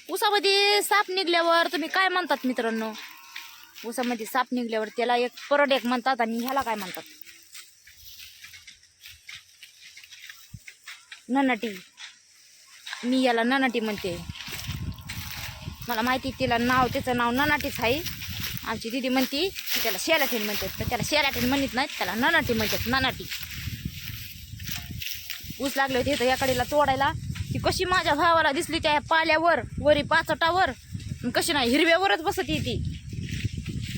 ऊसामध्ये साप निघल्यावर तुम्ही काय म्हणतात मित्रांनो? ऊसामध्ये साप निघल्यावर त्याला एक परडेक म्हणतात आणि ह्याला काय म्हणतात? ननाटी. मी याला ननाटी म्हणते. मला माहिती तिला त्याचं नाव ननाटीच आहे. आमची दीदी म्हणती की त्याला शेलाटीन म्हणतात, तर त्याला शेलाटीन म्हणत नाहीत, त्याला ननाटी म्हणतात. ननाटी. ऊस लागले होते तर याकडेला तोडायला, ती कशी माझ्या भावाला दिसली त्या पाल्यावर वरी पाचटावर, कशी नाही हिरव्यावरच बसत ती.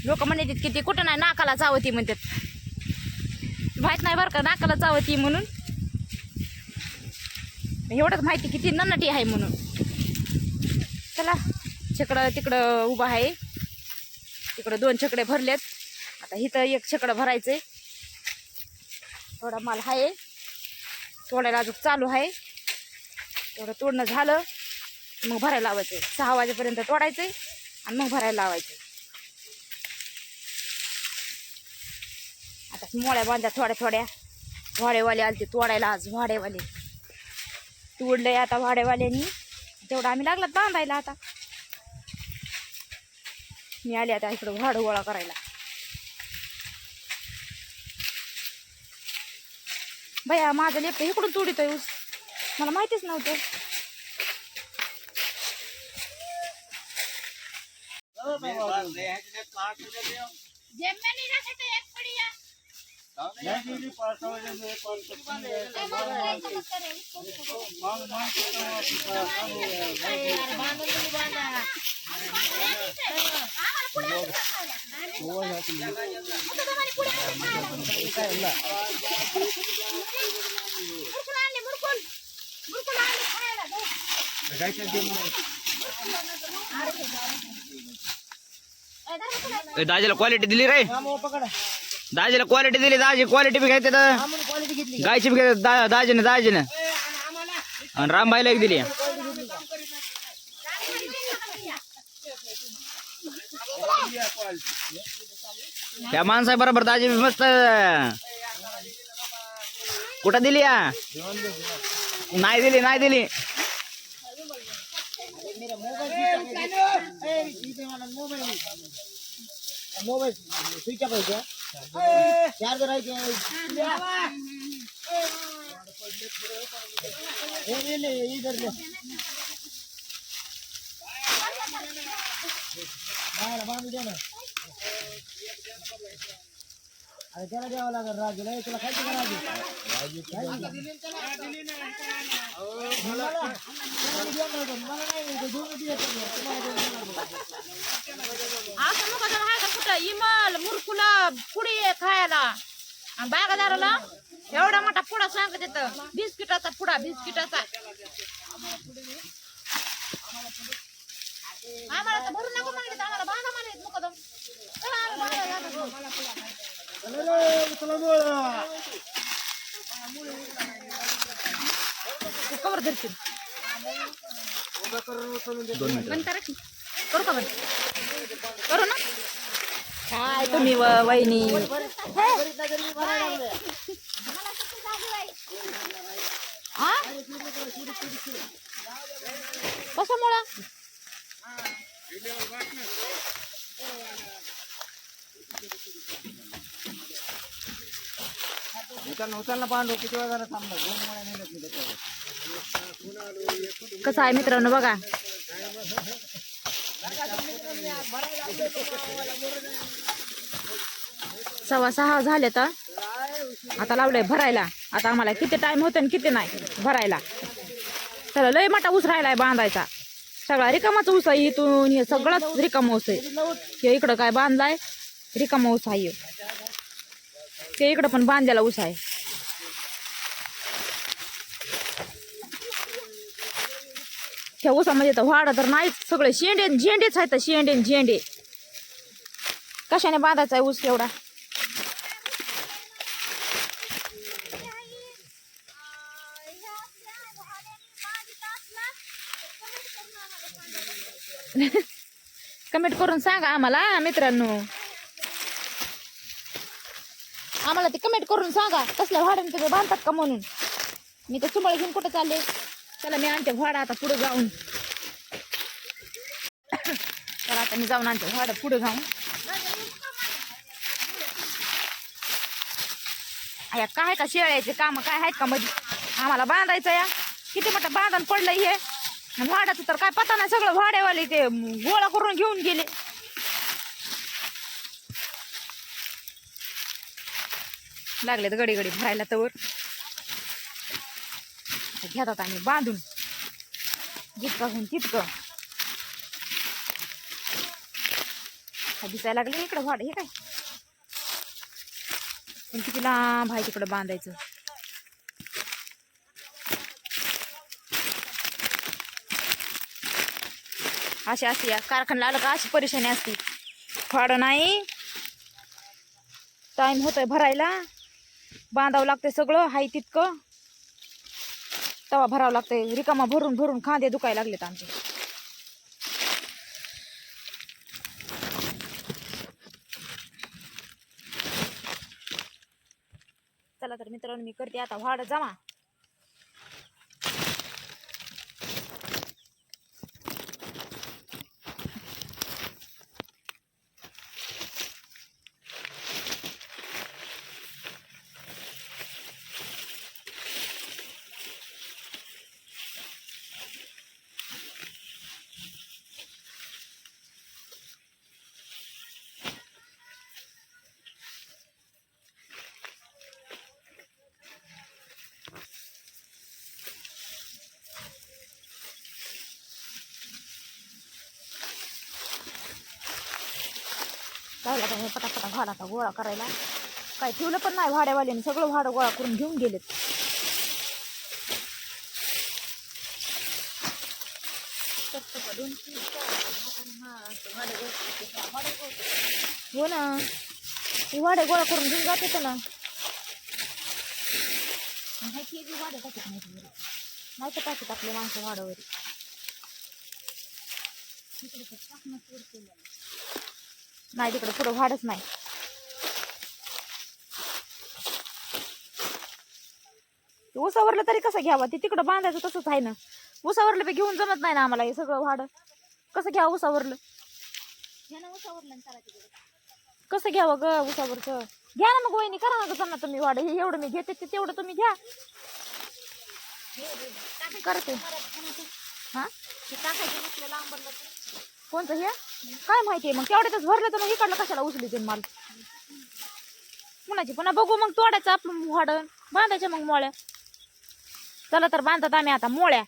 लोक म्हणतात की ती कुठं नाही नाकाला चावती म्हणतात. माहित नाही बरं का नाकाला चावती म्हणून, एवढंच माहिती की ती ननाटी आहे म्हणून. चला छकडं तिकडं उभा आहे, तिकडं 2 छकडे भरलेत. आता इथं 1 छकडं भरायचंय. थोडा माल आहे तोडायला, अजून चालू आहे. तेवढं तोडणं झालं मग भरायला लावायचंय. 6 वाजेपर्यंत तोडायचंय आणि मग भरायला लावायचंय. आता मोळ्या बांध्या थोड्या. वाडेवाले आलते तोडायला आज. वाडेवाले तोडलंय आता वाडेवाल्यांनी. तेवढं आम्ही लागलात बांधायला. आता मी आले आता इकडं वाढ गोळा करायला. भैया माझं लेप इकडून तोडितोय ऊस, मला माहितीच नव्हतं. दाजीला क्वालिटी दिली रे, दाजीला क्वालिटी दिली. दाजी क्वालिटी बी घेते, गायची बी घेते दाजीने आणि रामबाईला एक दिली. त्या माणसा बरोबर दाजी मस्त. कुठं दिली? नाही दिली. मोबाईल स्विच ऑफ आहे, चार्जर आहे. इधर बांधू द्या ना. अरे त्याला द्यावं लागेल राजूला. तुला खायचं का राजू? कुठं इमल मुरकुला पुडी खायला आणि बागादाराला एवढा मोठा पुडा सांगत येतं. बिस्किटाचा पुडा, बिस्किटाचा. आम्हाला तर भरून नको म्हणले, आम्हाला बांधा म्हणले मुकदम. कवर धरतील. बंद करा की. करू का बंद? करू ना. काय तुम्ही वहिनी कशामुळं? उचलना पांडू किती वेळा जरा थांबला. 2 महिने नेलेत मी त्याच्यावर. कसं आहे मित्रांनो बघा. सव्वा 6 झाले तर आता लावलंय भरायला. आता आम्हाला किती टाइम होतं आणि किती नाही भरायला. चला लय मोठा ऊस राहिलाय बांधायचा. सगळा रिकामाचा ऊस आहे. इथून हे सगळंच रिकामा ऊस आहे. हे इकडं काय बांधलाय रिकामा ऊस आहे. ते इकडं पण बांधलेला ऊस आहे. त्या ऊसामध्ये तर वाडा तर नाहीच, सगळे झेंडेच आहेत. झेंडे कशाने बांधायचा आहे ऊस एवढा? कमेंट करून सांगा आम्हाला मित्रांनो. आम्हाला ते कमेंट करून सांगा कसल्या भाड्याने तुम्ही बांधतात का म्हणून. मी तर सुमळ घेऊन कुठं चालले. चला मी आणते भाडा आता पुढे जाऊन. त्यांनी जाऊन आणते झाडं पुढे जाऊन. या काय का शेळ्याचे काम काय आहेत का मध्ये आम्हाला बांधायचं या किती मोठं बांधण पडलंय हे. भाड्याचं तर काय पता नाही सगळं भाड्यावाले ते गोळा करून घेऊन गेले. लागलेत गडी गडी भरायला तवर घेतात आम्ही बांधून जितकं होऊन तितकं. दिसायला लागले इकडं भाड हे काय पण किती लांब आहे तिकडं बांधायचं. अशी असते या कारखान्याला आलं का अशी परेशानी असते. भाडं नाही टाइम होतोय भरायला बांधावं लागतंय सगळं हाय तितकं तवा भरावं लागतंय. रिकामा भरून भरून खांदे दुखायला लागलेत आमचे. चला तर मित्रांनो मी करते आता भाडं जमा. लागला का पटापटा भाडाचा गोळा करायला. काय ठेवलं पण नाही भाड्यावाल्याने सगळं भाडं गोळा करून घेऊन गेलेत. हो ना हे भाडे गोळा करून घेऊन जात होतं ना. भाडे टाकत नाही तर टाकत आपले माणसं भाडावर. नाही तिकडे पुढं भाडच नाही. उसावरलं तरी कसं घ्यावं ते तिकडं बांधायचं तसंच आहे ना. उसावरलं बी घेऊन जमत नाही ना आम्हाला हे सगळं भाडं. कसं घ्यावं उसावरलं कसं घ्यावं ग उसावरचं. घ्या ना मग वहिनी करा ना ग जमना तुम्ही भाडं. हे एवढं मी घेते ते तेवढं तुम्ही घ्या करते. हा कोणतं हे काय माहितीये मग तेवढ्यातच भरलं तर मग इकडलं कशाला उचली ते माल कुणाची पुन्हा बघू मग तोडायचं आपलं भाडं बांधायच्या मग मोळ्या. चला तर बांधतात आम्ही आता मोळ्या.